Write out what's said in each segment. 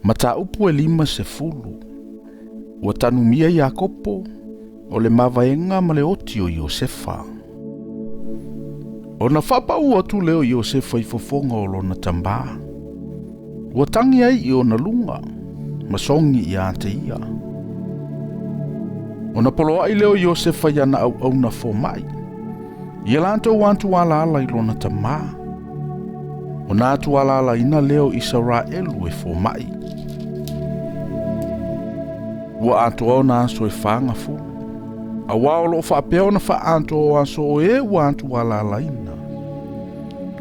Mataupu e 5 ua tanumia Iakopo o le mavaenga ma le oti o Iosefa. Ona whapau atu leo Iosefa I fofonga o lona tamba. Ua tangi ai I ona lunga, masongi I ate ia. Ona poloa I leo Iosefa yana au na fomai. Ia lanto wantu ala ala I lona tamba. Ona atu ala ala ina leo Israelu e fomai. Ua atu ona aso e whaanga fu. A waolo whapeo na wha anto o aso e wantu ala ala ina.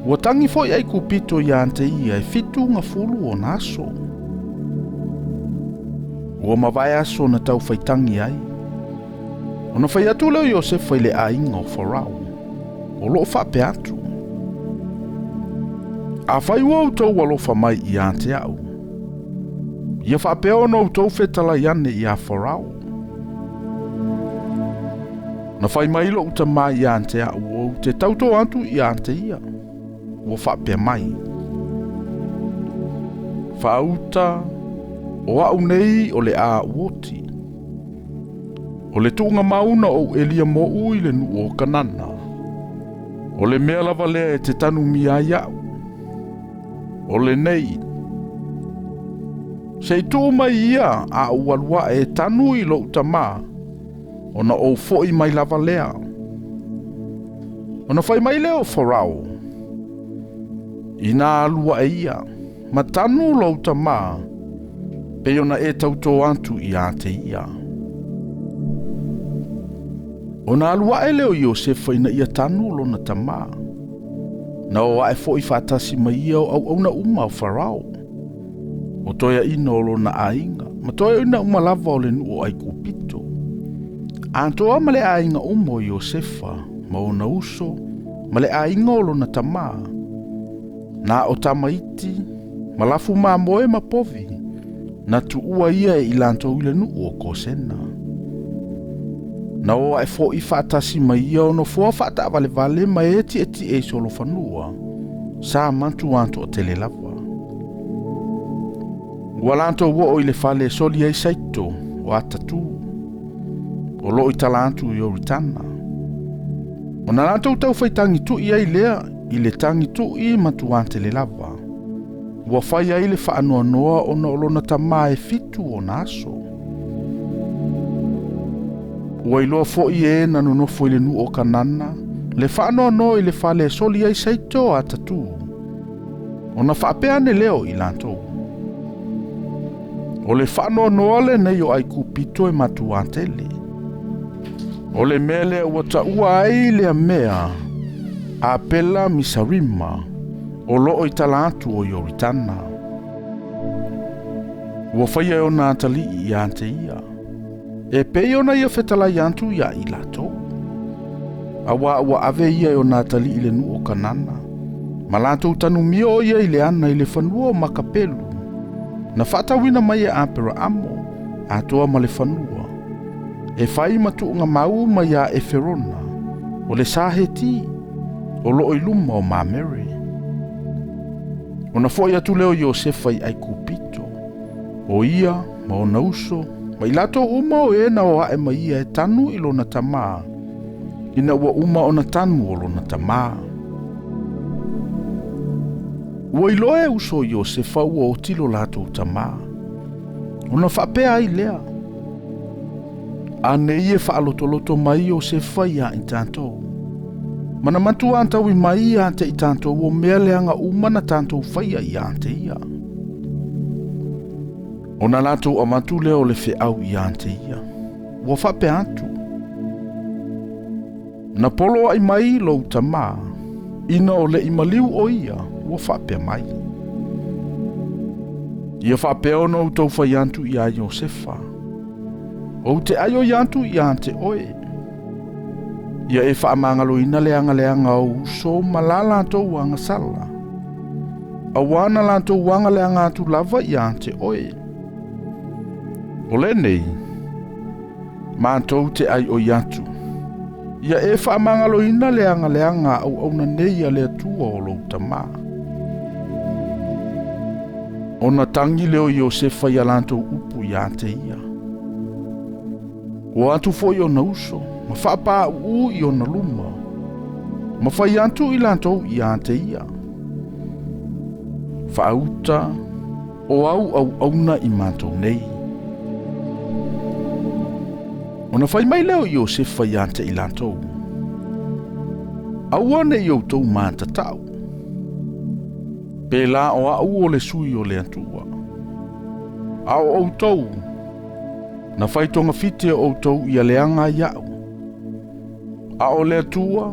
Ua tangi foi ai kupito I ante ia e fitu nga fulu o naso. Ua mawai aso na tau whaitangi ai. Ona whai atu leo Iosefa I le ainga o Farao. O loo whape atu. A whai ua utau walofa mai I ante au. Ia whapeo na utau whetala iane I a Farao. Na whai mailo uta mai I ante au o te tauto antu I ante ia. Ua whapea mai. Whauta o au nei o le a uoti. O le tuunga mauna o Elia mo ui le nu o kanana. O le mea lava lea e te tanu mia iau. O le nei. Sei tū mai ia a ualua e tanu I lo utama. Ona o foi mai lava lea. Ona fai mai leo Farao. Ina alua e ia. Ma tanu lo utama. Pe ona e tauto antu I ate ia. Ona alua e leo Iosefa ina ia tanu lo na tama. Na o ae foi fatasi mai ia au na uma o Farao. O toia ina o lo na ainga. Ma toia ina uma lava o le nu o ai kupito. Antoa ma le ainga uma o Iosefa. Ma o na uso. Ma le ainga o lo na tama. Na o tamaiti. Ma lafu ma moe ma povi. Na tu ua ia e ilanto ile nu o kosena. Na o ai fo I fatasi mai ia ono fo fata vale vale ma eti e solo fanua. Sa mantu anto o tele lava. Walanto wo o ile fale soli ai saito o atatu. O lo I talantu I oritana. O na lanto utau faitangi tu I ai lea I le tangi tu I matu ante le lava. Ua fai ai le whaanoa noa o na olona tama e fitu o naso. Ua iloa fo I e na nonofo I le nu o kanana. Le whaanoa noa I le fale soli ai saito o atatu. O na whapeane leo I lanto. O le whaanoa noa le nei o ai kupito e matu antele. O le mele ua ta ua ai le mea. A pela misarima. O loo I talatu o Ioritana. Ua whaia o nā tali I ante ia. E pei ona ia whetala iantu ia I lato. Awa ua ave ia o nā tali I le nu o kanana. Ma lato tanu mio ia I le ana I le whanua o makapelu. Na Faitauina mai e apera amo. Atoa ma le whanua. E whai matuunga mau mai a e Ferona. O le saheti. O loo I luma o mamere. Ona foi atu leo Iosefa I ai kupito. O ia, ma o nauso, ma I lato uma o e na o ae ma ia e tanu I lona tama. Ina ua uma o na tanu o lona tama. Ua ilo e uso Iosefa ua o tilo lato tama. Ona whapea ai lea. Ane ie whaalotoloto mai Iosefa ia I tantou. Mana matu antau I mai ante I tanto o mea leanga umana tanto whaia I ante ia. O na lato a matu leo le fe au I ante ia. Ua whape atu. Na polo ai mai lo tama. Ina o le imaliu o ia. Ua whape mai. Ia whape ono utau whai antu I a Iosefa. O te ayo yantu I ante oe. Ia e whaamangalo ina leanga o uso malala antou wanga sala. Awana lantou wanga leanga atu lava I ante oe. O le nei, ma antou te ai o yatu. Ia e whaamangalo ina leanga au na nei a lea tua o lo tama. Ona tangi leo Iosefa ia lantou upu ia te ia. O atu foi ona uso, ma whaapa u i ona luma. Ma whai antu i lantou ia te ia. Whaauta o au auna i mātou nei. Ona whai mai leo Iosefa ia te i lantou. Awane i outou mātatau. Pela o au o le sui o le atua. Ao outou. Na whaitonga fite o outou ia leanga iau. Ao le atua.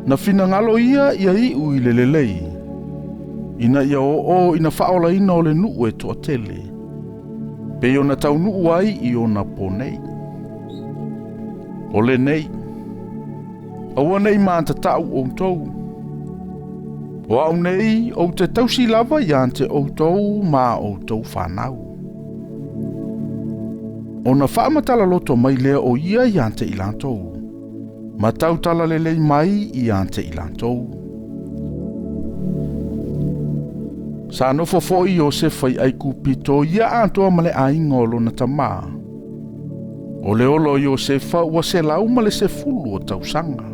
Na finangalo ia iu i le lelei. Ina ia o ina whaola ina o le nuu e toa tele. Pe o na tau nuu ai i o na ponei. O le nei. Aua nei mātatau outou. O au nei o te tausi lava i ante outou ma outou whanau. O na whaamatala loto mai lea o ia i ante i lantou. Ma tau tala lelei mai i ante i lantou. Sa nofo fo i Iosefa i ai kupito ia antoa male ainga o lona tamaa. O le olo Iosefa ua se lau male se fulu o tausanga.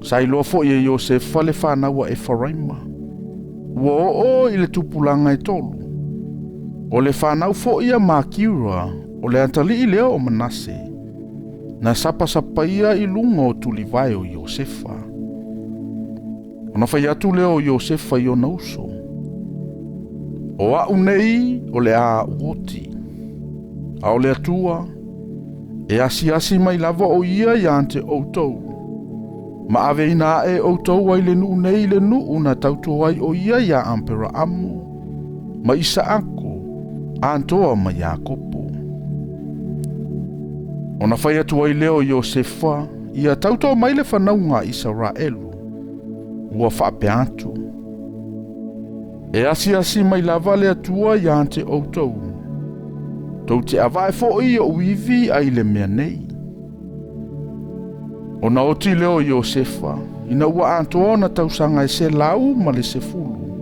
Sa iloa fo i Iosefa le whanau a Efraima. Ua o i le tupulanga e tolu. O le whanau fo ia Makira o le antali i leo o Manase. Na sapa ia i lunga o tulivai o Iosefa. O na whai atu leo Iosefa i o nauso. O au nei o le a uoti. A o le atua. E asi mai lava o ia i ante outou. Ma ave ina e outou ai le nuu nei le nuu na tautu ai o ia ia ampera amu. Ma Isaako, antoa ma Iakopo. O na whai atu ai leo Iosefa, ia tautoa mai le whanaunga Israelu. Ua whape atu. E asi mai lava le atua i ante outou. Tau te avae fo i o uivi ai le mea nei. O na oti leo Iosefa, ina ua antoa na tausanga e se lau ma le se fulu.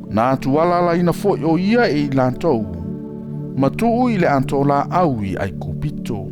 Na atu alala ina fo o ia e i lantou, ma tuu i le antola au i ai kupito.